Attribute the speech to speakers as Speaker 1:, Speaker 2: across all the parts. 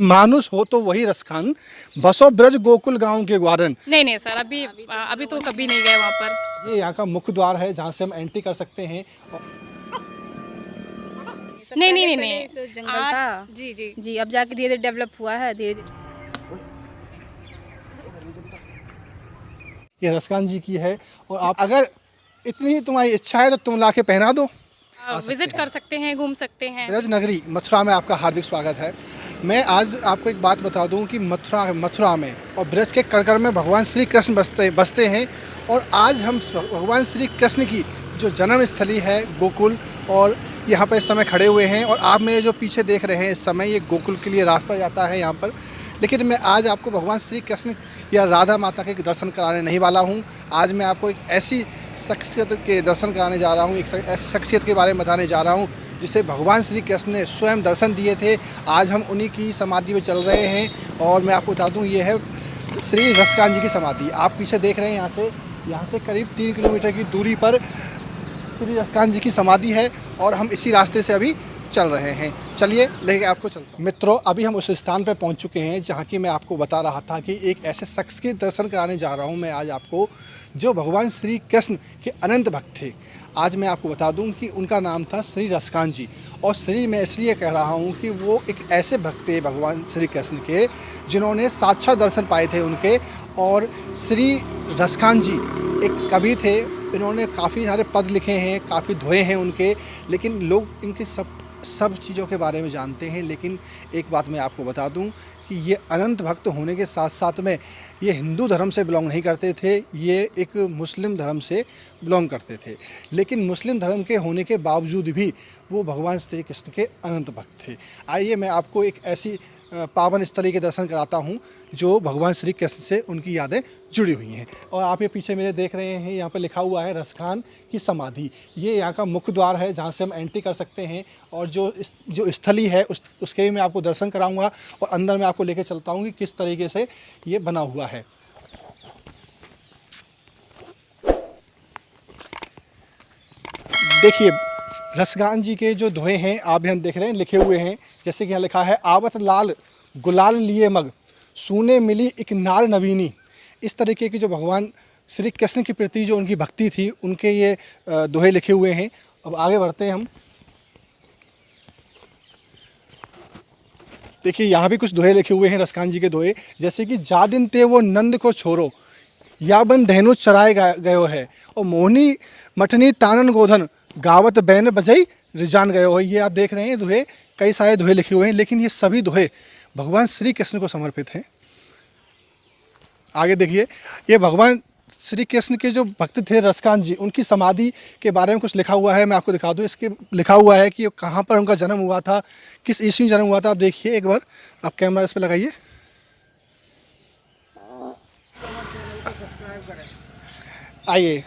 Speaker 1: मानुष हो तो वही रसखान, बसो ब्रज गोकुल गांव के ग्वारन।
Speaker 2: नहीं सर, अभी तो कभी नहीं गए वहाँ पर।
Speaker 1: ये यहाँ का मुख्य द्वार है जहाँ से हम एंट्री कर सकते हैं।
Speaker 2: नहीं
Speaker 3: इस जंगल था।
Speaker 2: जी जी
Speaker 3: जी, अब जाके धीरे धीरे डेवलप हुआ है, धीरे धीरे।
Speaker 1: ये रसखान जी की है और आप अगर इतनी तुम्हारी इच्छा है तो तुम लाके पहना दो।
Speaker 2: विजिट कर सकते हैं, घूम सकते हैं।
Speaker 1: ब्रज नगरी मथुरा में आपका हार्दिक स्वागत है। मैं आज आपको एक बात बता दूं कि मथुरा में और ब्रज के कड़कड़ में भगवान श्री कृष्ण बसते हैं। और आज हम भगवान श्री कृष्ण की जो जन्म स्थली है गोकुल, और यहाँ पर इस समय खड़े हुए हैं। और आप मेरे जो पीछे देख रहे हैं इस समय, ये गोकुल के लिए रास्ता जाता है यहाँ पर। लेकिन मैं आज आपको भगवान श्री कृष्ण या राधा माता के दर्शन कराने नहीं वाला हूँ। आज मैं आपको एक ऐसी शख्सियत के दर्शन कराने जा रहा हूँ, एक ऐसी शख्सियत के बारे में बताने जा रहा हूँ जिसे भगवान श्री कृष्ण ने स्वयं दर्शन दिए थे। आज हम उन्हीं की समाधि में चल रहे हैं और मैं आपको बता दूँ, ये है श्री रसखान जी की समाधि। आप पीछे देख रहे हैं, यहाँ से करीब 3 किलोमीटर की दूरी पर श्री रसखान जी की समाधि है और हम इसी रास्ते से अभी चल रहे हैं। चलिए लेके आपको चलता हूँ। मित्रों, अभी हम उस स्थान पर पहुँच चुके हैं जहाँ की मैं आपको बता रहा था कि एक ऐसे शख्स के दर्शन कराने जा रहा हूँ मैं आज आपको, जो भगवान श्री कृष्ण के अनंत भक्त थे। आज मैं आपको बता दूं कि उनका नाम था श्री रसखान जी। और श्री मैं इसलिए कह रहा हूं कि वो एक ऐसे भक्त थे भगवान श्री कृष्ण के जिन्होंने साक्षात दर्शन पाए थे उनके। और श्री रसखान जी एक कवि थे, इन्होंने काफ़ी सारे पद लिखे हैं, काफ़ी दोहे हैं उनके, लेकिन लोग इनके सब चीज़ों के बारे में जानते हैं। लेकिन एक बात मैं आपको बता दूं कि ये अनंत भक्त होने के साथ साथ में ये हिंदू धर्म से बिलोंग नहीं करते थे, ये एक मुस्लिम धर्म से बिलोंग करते थे। लेकिन मुस्लिम धर्म के होने के बावजूद भी वो भगवान श्री कृष्ण के अनंत भक्त थे। आइए मैं आपको एक ऐसी पावन स्थली के दर्शन कराता हूँ जो भगवान श्री कृष्ण से उनकी यादें जुड़ी हुई हैं। और आप ये पीछे मेरे देख रहे हैं, यहाँ पर लिखा हुआ है रसखान की समाधि। ये यहाँ का मुख्य द्वार है जहाँ से हम एंट्री कर सकते हैं। और जो स्थली है उसके भी मैं आपको दर्शन कराऊंगा और अंदर मैं आपको लेकर चलता हूँ कि किस तरीके से ये बना हुआ है। देखिए, रसखान जी के जो दोहे हैं आप यहाँ देख रहे हैं लिखे हुए हैं। जैसे कि यहाँ लिखा है, आवत लाल गुलाल लिए मग, सूने मिली एक नार नवीनी। इस तरीके की जो भगवान श्री कृष्ण के प्रति जो उनकी भक्ति थी, उनके ये दोहे लिखे हुए हैं। अब आगे बढ़ते हैं हम। देखिए, यहाँ भी कुछ दोहे लिखे हुए हैं रसखान जी के दोहे। जैसे कि जा दिन ते वो नंद को छोरो, या बन दहनु चराए गयो है, और मोहनी मठनी तानन गोधन, गावत बैन बजई रिजान गयो है। ये आप देख रहे हैं दोहे, कई सारे दोहे लिखे हुए हैं, लेकिन ये सभी दोहे भगवान श्री कृष्ण को समर्पित हैं। आगे देखिए, ये भगवान श्री कृष्ण के जो भक्त थे रसखान जी, उनकी समाधि के बारे में कुछ लिखा हुआ है। मैं आपको दिखा दूं, इसके लिखा हुआ है कि कहाँ पर उनका जन्म हुआ था, किस ईस्वी में जन्म हुआ था। आप देखिए एक बार, आप कैमरा इस पर लगाइए। आइए,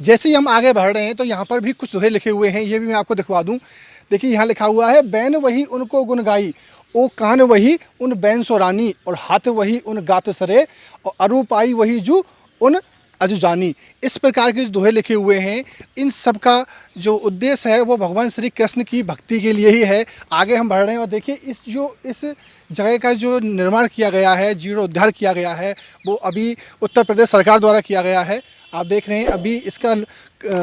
Speaker 1: जैसे ही हम आगे बढ़ रहे हैं तो यहाँ पर भी कुछ दोहे लिखे हुए हैं, ये भी मैं आपको दिखवा दूं। देखिए, यहाँ लिखा हुआ है, बैन वही उनको गुन गाई, ओ कान वही उन बैन सो रानी, और हाथ वही उन गात सरे, और अरूपाई वही जू उन अजुजानी। इस प्रकार के जो दोहे लिखे हुए हैं, इन सब का जो उद्देश्य है वो भगवान श्री कृष्ण की भक्ति के लिए ही है। आगे हम बढ़ रहे हैं और देखिए, इस जगह का जो निर्माण किया गया है, जीर्णोद्धार किया गया है, वो अभी उत्तर प्रदेश सरकार द्वारा किया गया है। आप देख रहे हैं, अभी इसका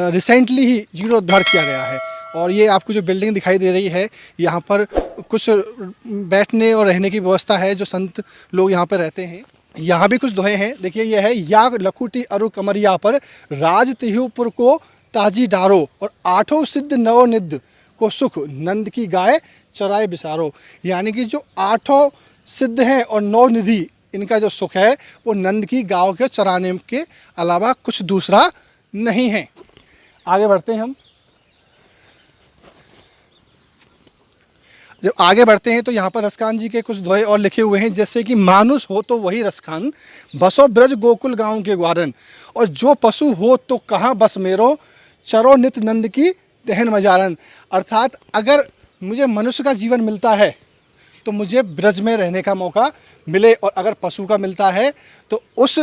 Speaker 1: रिसेंटली ही जीर्णोद्धार किया गया है। और ये आपको जो बिल्डिंग दिखाई दे रही है, यहाँ पर कुछ बैठने और रहने की व्यवस्था है, जो संत लोग यहाँ पर रहते हैं। यहाँ भी कुछ दोहे हैं। देखिए, ये है, याग लखुटी अरु कमरिया पर, राज तिहुपुर को ताजी डारो, और आठों सिद्ध नव निध को सुख, नंद की गाय चराए बिसारो। यानी कि जो 8 सिद्ध हैं और 9 निधि, इनका जो सुख है वो नंद की गायों के चराने के अलावा कुछ दूसरा नहीं है। आगे बढ़ते हैं हम। जब आगे बढ़ते हैं तो यहाँ पर रसखान जी के कुछ दोहे और लिखे हुए हैं। जैसे कि मानुष हो तो वही रसखान, बसो ब्रज गोकुल गांव के ग्वारन, और जो पशु हो तो कहाँ बस मेरो, चरो नित नंद की दहन मजारन। अर्थात अगर मुझे मनुष्य का जीवन मिलता है तो मुझे ब्रज में रहने का मौका मिले, और अगर पशु का मिलता है तो उस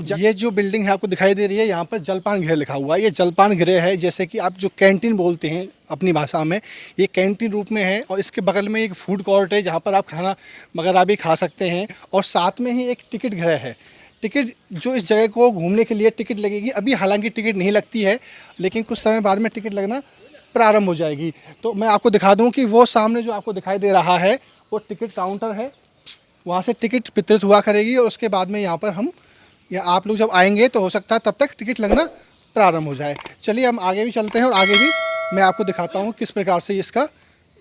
Speaker 1: ये जो बिल्डिंग है आपको दिखाई दे रही है, यहाँ पर जलपान गृह लिखा हुआ है। ये जलपान गृह है, जैसे कि आप जो कैंटीन बोलते हैं अपनी भाषा में, ये कैंटीन रूप में है। और इसके बगल में एक फूड कोर्ट है जहाँ पर आप खाना वगैरह भी खा सकते हैं। और साथ में ही एक टिकट गृह है। टिकट जो इस जगह को घूमने के लिए टिकट लगेगी, अभी हालांकि टिकट नहीं लगती है, लेकिन कुछ समय बाद में टिकट लगना प्रारंभ हो जाएगी। तो मैं आपको दिखा दूँ कि वो सामने जो आपको दिखाई दे रहा है वो टिकट काउंटर है। वहाँ से टिकट वितरित हुआ करेगी और उसके बाद में यहाँ पर हम या आप लोग जब आएंगे तो हो सकता है तब तक टिकट लगना प्रारंभ हो जाए। चलिए हम आगे भी चलते हैं और आगे भी मैं आपको दिखाता हूँ किस प्रकार से इसका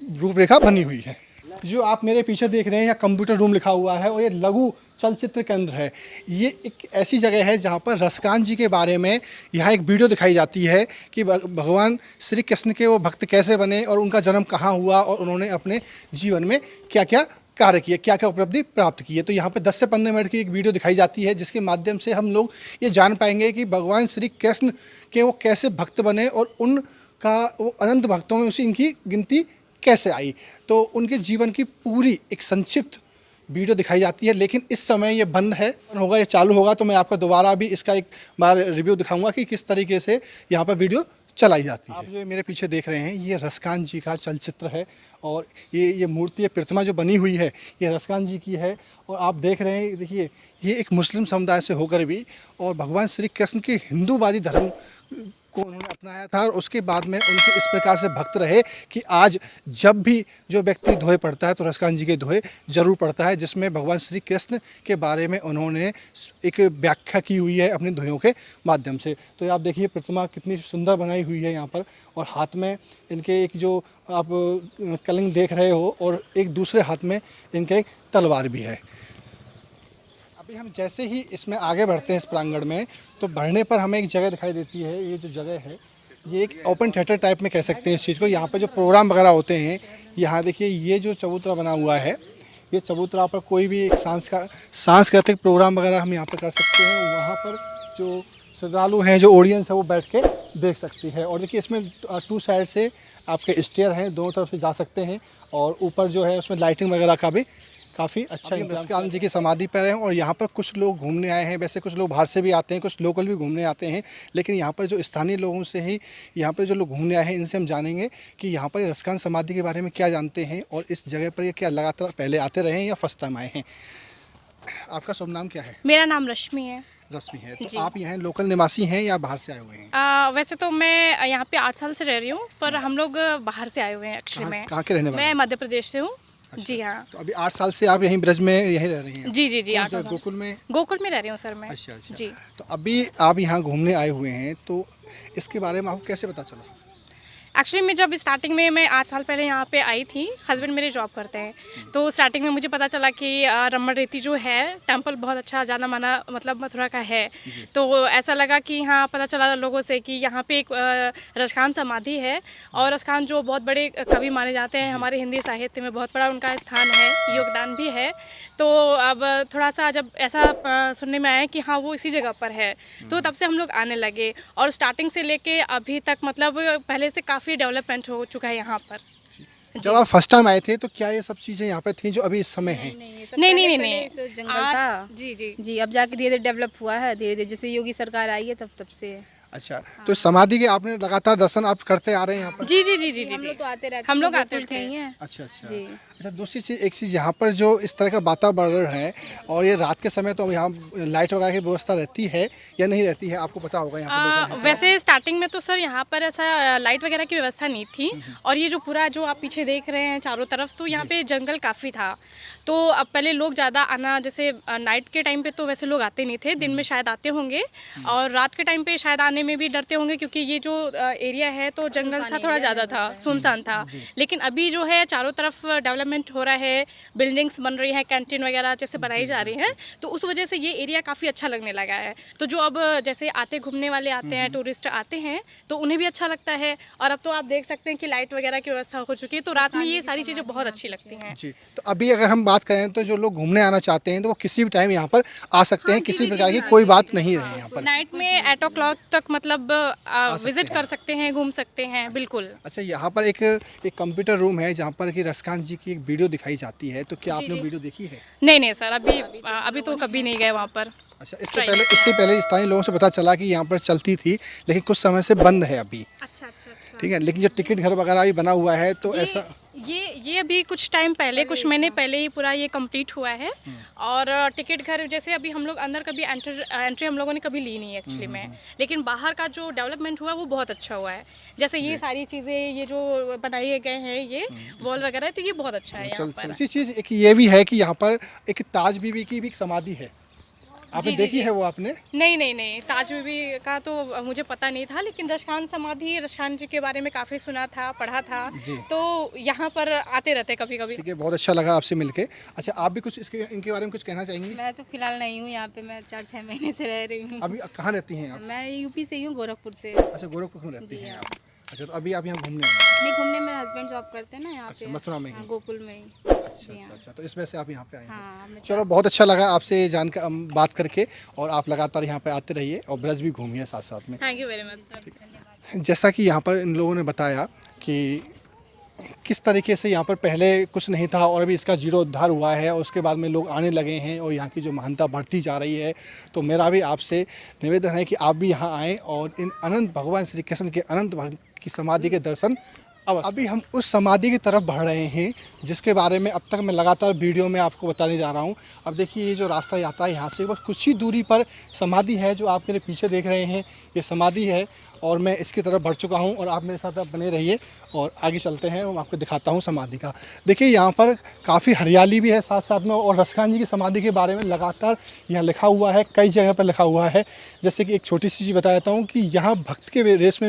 Speaker 1: रूपरेखा बनी हुई है। जो आप मेरे पीछे देख रहे हैं, या कंप्यूटर रूम लिखा हुआ है और ये लघु चलचित्र केंद्र है। ये एक ऐसी जगह है जहाँ पर रसकांत जी के बारे में यहाँ एक वीडियो दिखाई जाती है कि भगवान श्री कृष्ण के वो भक्त कैसे बने और उनका जन्म कहाँ हुआ और उन्होंने अपने जीवन में क्या क्या कार्य किए, क्या क्या उपलब्धि प्राप्त की है। तो यहाँ पर 10 से 15 मिनट की एक वीडियो दिखाई जाती है, जिसके माध्यम से हम लोग ये जान पाएंगे कि भगवान श्री कृष्ण के वो कैसे भक्त बने और उनका वो अनंत भक्तों में उसी इनकी गिनती कैसे आई। तो उनके जीवन की पूरी एक संक्षिप्त वीडियो दिखाई जाती है। लेकिन इस समय ये बंद है, होगा ये चालू होगा तो मैं आपको दोबारा भी इसका एक बार रिव्यू दिखाऊंगा कि किस तरीके से यहाँ पर वीडियो चलाई जाती है। आप जो मेरे पीछे देख रहे हैं ये रसकांत जी का चलचित्र है और ये मूर्ति, ये प्रतिमा जो बनी हुई है ये रसकांत जी की है। और आप देख रहे हैं, देखिए ये एक मुस्लिम समुदाय से होकर भी और भगवान श्री कृष्ण के हिंदूवादी धर्म को उन्होंने अपनाया था और उसके बाद में उनके इस प्रकार से भक्त रहे कि आज जब भी जो व्यक्ति दोहे पढ़ता है तो रसकांत जी के दोहे जरूर पढ़ता है, जिसमें भगवान श्री कृष्ण के बारे में उन्होंने एक व्याख्या की हुई है अपने दोहों के माध्यम से। तो आप देखिए प्रतिमा कितनी सुंदर बनाई हुई है यहाँ पर, और हाथ में इनके एक जो आप कलिंग देख रहे हो और एक दूसरे हाथ में इनके एक तलवार भी है। अभी हम जैसे ही इसमें आगे बढ़ते हैं इस प्रांगण में, तो बढ़ने पर हमें एक जगह दिखाई देती है। ये जो जगह है ये एक ओपन थिएटर टाइप में कह सकते हैं इस चीज़ को। यहाँ पर जो प्रोग्राम वगैरह होते हैं, यहाँ देखिए ये जो चबूतरा बना हुआ है, ये चबूतरा पर कोई भी एक सांस्कृतिक प्रोग्राम वगैरह हम यहाँ पर कर सकते हैं। वहाँ पर जो श्रद्धालु हैं, जो ऑडियंस है, वो बैठ के देख सकती है। और देखिए इसमें 2 साइड से आपके स्टेयर हैं, दोनों तरफ से जा सकते हैं। और ऊपर जो है उसमें लाइटिंग वगैरह का भी काफ़ी अच्छा रसकांत जी की समाधि पर है। और यहाँ पर कुछ लोग घूमने आए हैं, वैसे कुछ लोग बाहर से भी आते हैं, कुछ लोकल भी घूमने आते हैं, लेकिन यहाँ पर जो स्थानीय लोगों से ही यहाँ पर जो लोग घूमने आए हैं इनसे हम जानेंगे कि यहाँ पर रसकांत समाधि के बारे में क्या जानते हैं और इस जगह पर ये क्या लगातार पहले आते रहे हैं या फर्स्ट टाइम आए हैं। आपका शुभ नाम क्या है?
Speaker 2: मेरा नाम रश्मि है।
Speaker 1: रश्मि है। तो आप यहाँ लोकल निवासी हैं या बाहर से आए हुए हैं?
Speaker 2: वैसे तो मैं यहाँ पे 8 साल से रह रही हूँ, पर हम लोग बाहर से आए हुए हैं एक्चुअली में।
Speaker 1: कहाँ के रहने वाले?
Speaker 2: मैं मध्य प्रदेश से हूँ।
Speaker 1: अच्छा।
Speaker 2: जी हाँ।
Speaker 1: तो अभी 8 साल से आप यहीं ब्रज में यहीं रह रही हैं?
Speaker 2: जी जी जी। 8 साल
Speaker 1: गोकुल में?
Speaker 2: गोकुल में रह रही हूँ सर मैं।
Speaker 1: अच्छा अच्छा
Speaker 2: जी।
Speaker 1: तो अभी आप यहाँ घूमने आए हुए हैं, तो इसके बारे में आपको कैसे पता चला?
Speaker 2: एक्चुअली मैं जब स्टार्टिंग में मैं 8 साल पहले यहाँ पे आई थी, हस्बैंड मेरे जॉब करते हैं, तो स्टार्टिंग में मुझे पता चला कि रमण रेती जो है टेंपल बहुत अच्छा जाना माना मतलब मथुरा का है। तो ऐसा लगा कि यहाँ पता चला लोगों से कि यहाँ पे एक रसकांत समाधि है और रसकांत जो बहुत बड़े कवि माने जाते हैं, हमारे हिंदी साहित्य में बहुत बड़ा उनका स्थान है, योगदान भी है। तो अब थोड़ा सा जब ऐसा सुनने में आया कि हाँ वो इसी जगह पर है, तो तब से हम लोग आने लगे और स्टार्टिंग से लेके अभी तक मतलब पहले से काफ़ी डेवलपमेंट हो चुका है यहाँ पर।
Speaker 1: जब आप फर्स्ट टाइम आए थे तो क्या ये सब चीज़ें यहाँ पे थी जो अभी इस समय हैं?
Speaker 2: नहीं
Speaker 3: जंगल था।
Speaker 2: जी जी
Speaker 3: जी, अब जाके धीरे धीरे डेवलप हुआ है, धीरे धीरे जैसे योगी सरकार आई है तब से।
Speaker 1: अच्छा, तो समाधि के आपने लगातार दर्शन आप करते आ रहे हैं यहाँ पर?
Speaker 2: जी जी जी जी जी
Speaker 3: हम लोग तो आते रहते हैं,
Speaker 2: हम लोग आते
Speaker 3: गोकुल के ही हैं।
Speaker 1: अच्छा अच्छा
Speaker 3: जी।
Speaker 1: अच्छा, दूसरी चीज़, एक चीज़ यहाँ पर जो इस तरह का वातावरण है और ये रात के समय तो यहाँ लाइट वगैरह की व्यवस्था रहती है या नहीं रहती है? आपको पता होगा यहाँ पर लोग हैं।
Speaker 2: वैसे स्टार्टिंग में तो सर यहाँ पर ऐसा लाइट वगैरह की व्यवस्था नहीं थी और ये जो पूरा जो आप पीछे देख रहे हैं चारों तरफ, तो यहाँ पे जंगल काफ़ी था। तो अब पहले लोग ज़्यादा आना, जैसे नाइट के टाइम पे तो वैसे लोग आते नहीं थे, दिन में शायद आते होंगे और रात के टाइम पे शायद आने में भी डरते होंगे क्योंकि ये जो एरिया है तो जंगल सा थोड़ा ज़्यादा था, सुनसान था। लेकिन अभी जो है चारों तरफ डेवलपमेंट हो रहा है, बिल्डिंग्स बन रही है, कैंटीन वगैरह जैसे बनाई जा रही है, तो उस वजह से ये एरिया काफ़ी अच्छा लगने लगा है। तो जो अब जैसे आते घूमने वाले आते हैं, टूरिस्ट आते हैं, तो उन्हें भी अच्छा लगता है। और अब तो आप देख सकते हैं कि लाइट वगैरह की व्यवस्था हो चुकी है, तो रात में ये सारी चीज़ें बहुत अच्छी लगती हैं।
Speaker 1: जी, तो अभी अगर हम बात करें तो जो लोग घूमने आना चाहते हैं तो वो किसी भी टाइम यहाँ पर आ सकते हैं, किसी प्रकार की कोई बात नहीं रही यहाँ पर।
Speaker 2: नाइट में 8 o'clock तक मतलब विजिट कर सकते हैं, घूम सकते हैं, बिल्कुल।
Speaker 1: अच्छा, यहाँ पर एक कंप्यूटर रूम है जहाँ पर कि रसकांत जी की एक वीडियो दिखाई जाती है, तो क्या आपने वीडियो देखी है?
Speaker 2: नहीं सर, अभी तो कभी नहीं गए वहाँ पर।
Speaker 1: अच्छा, इससे पहले स्थानीय लोगों से पता चला कि यहाँ पर चलती थी, लेकिन कुछ समय से बंद है अभी।
Speaker 2: अच्छा अच्छा अच्छा।
Speaker 1: ठीक है, लेकिन जो टिकट घर वगैरह भी बना हुआ है तो ऐसा
Speaker 2: ये अभी कुछ टाइम पहले, कुछ महीने पहले ही पूरा ये कंप्लीट हुआ है। और टिकट घर जैसे अभी हम लोग अंदर कभी एंट्री हम लोगों ने कभी ली नहीं है एक्चुअली में, लेकिन बाहर का जो डेवलपमेंट हुआ है वो बहुत अच्छा हुआ है। जैसे ये सारी चीज़ें ये जो बनाए गए हैं ये वॉल वगैरह, तो ये बहुत अच्छा है यहाँ पर।
Speaker 1: दूसरी चीज़ एक ये भी है कि यहाँ पर एक ताज बीबी की भी एक समाधि है, आपने
Speaker 2: जी,
Speaker 1: देखी
Speaker 2: जी।
Speaker 1: है वो आपने?
Speaker 2: नहीं, ताज बीबी का तो मुझे पता नहीं था, लेकिन रशखान समाधि, रशखान जी के बारे में काफ़ी सुना था, पढ़ा था,
Speaker 1: जी।
Speaker 2: तो यहाँ पर आते रहते कभी कभी।
Speaker 1: ठीक है, बहुत अच्छा लगा आपसे मिलके। अच्छा, आप भी कुछ इनके बारे में कुछ कहना चाहेंगी?
Speaker 3: मैं तो फिलहाल नहीं हूँ यहाँ पे, मैं 4-6 महीने से रह रही हूँ।
Speaker 1: अभी कहाँ रहती हैं आप?
Speaker 3: मैं यूपी से ही हूँ, गोरखपुर से।
Speaker 1: अच्छा, गोरखपुर में रहती
Speaker 3: जी,
Speaker 1: हैं
Speaker 3: हाँ।
Speaker 1: आप। अच्छा, तो अभी आप यहाँ घूमने आए हैं?
Speaker 3: नहीं, घूमने मेरे हस्बैंड जॉब करते हैं ना यहाँ
Speaker 1: अच्छा,
Speaker 3: पे।
Speaker 1: मथुरा में ही?
Speaker 3: हाँ, गोकुल में ही।
Speaker 1: अच्छा
Speaker 3: जी हाँ।
Speaker 1: अच्छा, तो इस वजह से आप यहाँ पे आए हैं।
Speaker 3: हाँ, मैं
Speaker 1: चलो, बहुत अच्छा लगा आपसे जानकर बात करके, और आप लगातार यहाँ पे आते रहिए और ब्रज भी घूमिए साथ साथ में।
Speaker 2: Thank you very much sir.
Speaker 1: जैसा कि यहाँ पर इन लोगों ने बताया कि किस तरीके से यहाँ पर पहले कुछ नहीं था और अभी इसका जीर्णोद्धार हुआ है, और उसके बाद में लोग आने लगे हैं और यहाँ की जो महानता बढ़ती जा रही है। तो मेरा भी आपसे निवेदन है कि आप भी यहाँ आएँ और इन अनंत भगवान श्री कृष्ण के अनंत भक्त की समाधि के दर्शन अवश्य। अभी हम उस समाधि की तरफ बढ़ रहे हैं जिसके बारे में अब तक मैं लगातार वीडियो में आपको बताने जा रहा हूँ। अब देखिए, ये जो रास्ता जाता है यहाँ से, बस कुछ ही दूरी पर समाधि है जो आप मेरे पीछे देख रहे हैं, ये समाधि है, और मैं इसकी तरफ बढ़ चुका हूँ और आप मेरे साथ अब बने रहिए और आगे चलते हैं और मैं आपको दिखाता हूँ समाधि का। देखिए, यहाँ पर काफ़ी हरियाली भी है साथ साथ में, और रसखान जी की समाधि के बारे में लगातार यहाँ लिखा हुआ है, कई जगह पर लिखा हुआ है। जैसे कि एक छोटी सी चीज़ बता देता हूँ कि यहाँ भक्त के भेष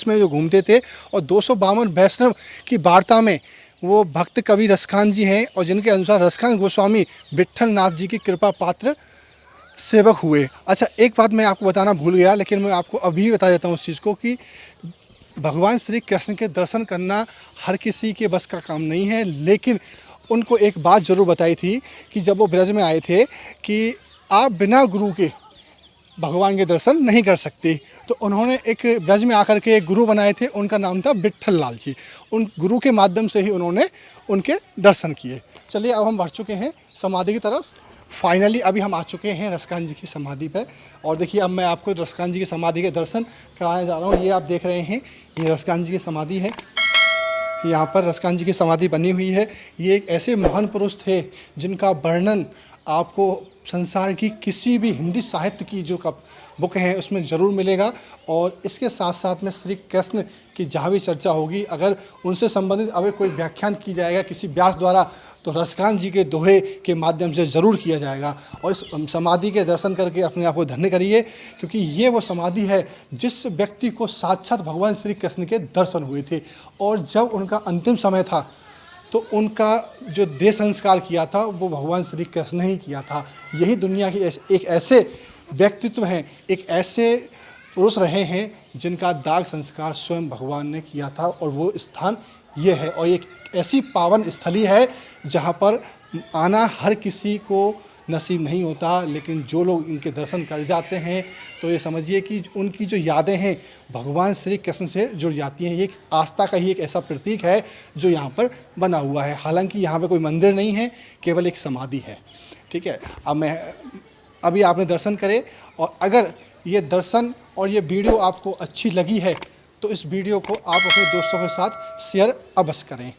Speaker 1: में जो घूमते थे, और 252 वैष्णव की वार्ता में वो भक्त कवि रसखान जी हैं, और जिनके अनुसार रसखान गोस्वामी विट्ठल नाथ जी की कृपा पात्र सेवक हुए। अच्छा, एक बात मैं आपको बताना भूल गया, लेकिन मैं आपको अभी बता देता हूँ उस चीज़ को कि भगवान श्री कृष्ण के दर्शन करना हर किसी के बस का काम नहीं है, लेकिन उनको एक बात ज़रूर बताई थी कि जब वो ब्रज में आए थे कि आप बिना गुरु के भगवान के दर्शन नहीं कर सकते। तो उन्होंने एक ब्रज में आकर के एक गुरु बनाए थे, उनका नाम था विट्ठल लाल जी। उन गुरु के माध्यम से ही उन्होंने उनके दर्शन किए। चलिए, अब हम बढ़ चुके हैं समाधि की तरफ। फाइनली अभी हम आ चुके हैं रसखान जी की समाधि पर, और देखिए, अब मैं आपको रसखान जी की समाधि के दर्शन कराने जा रहा हूँ। ये आप देख रहे हैं, ये रसखान जी की समाधि है। यहाँ पर रसखान जी की समाधि बनी हुई है। ये एक ऐसे महान पुरुष थे जिनका वर्णन आपको संसार की किसी भी हिंदी साहित्य की जो बुक है उसमें ज़रूर मिलेगा। और इसके साथ साथ में श्री कृष्ण की जहाँ भी चर्चा होगी, अगर उनसे संबंधित अगर कोई व्याख्यान की जाएगा किसी व्यास द्वारा, तो रसखान जी के दोहे के माध्यम से ज़रूर किया जाएगा। और इस समाधि के दर्शन करके अपने आप को धन्य करिए, क्योंकि ये वो समाधि है जिस व्यक्ति को साक्षात भगवान श्री कृष्ण के दर्शन हुए थे, और जब उनका अंतिम समय था तो उनका जो देह संस्कार किया था वो भगवान श्री कृष्ण ने ही किया था। यही दुनिया के एक ऐसे व्यक्तित्व हैं, एक ऐसे पुरुष रहे हैं जिनका दाग संस्कार स्वयं भगवान ने किया था, और वो स्थान ये है। और एक ऐसी पावन स्थली है जहाँ पर आना हर किसी को नसीब नहीं होता, लेकिन जो लोग इनके दर्शन कर जाते हैं तो ये समझिए कि उनकी जो यादें हैं भगवान श्री कृष्ण से जुड़ जाती हैं। ये एक आस्था का ही एक ऐसा प्रतीक है जो यहाँ पर बना हुआ है। हालांकि यहाँ पे कोई मंदिर नहीं है, केवल एक समाधि है। ठीक है, अभी आपने दर्शन करे, और अगर ये दर्शन और ये वीडियो आपको अच्छी लगी है तो इस वीडियो को आप अपने दोस्तों के साथ शेयर अवश्य करें।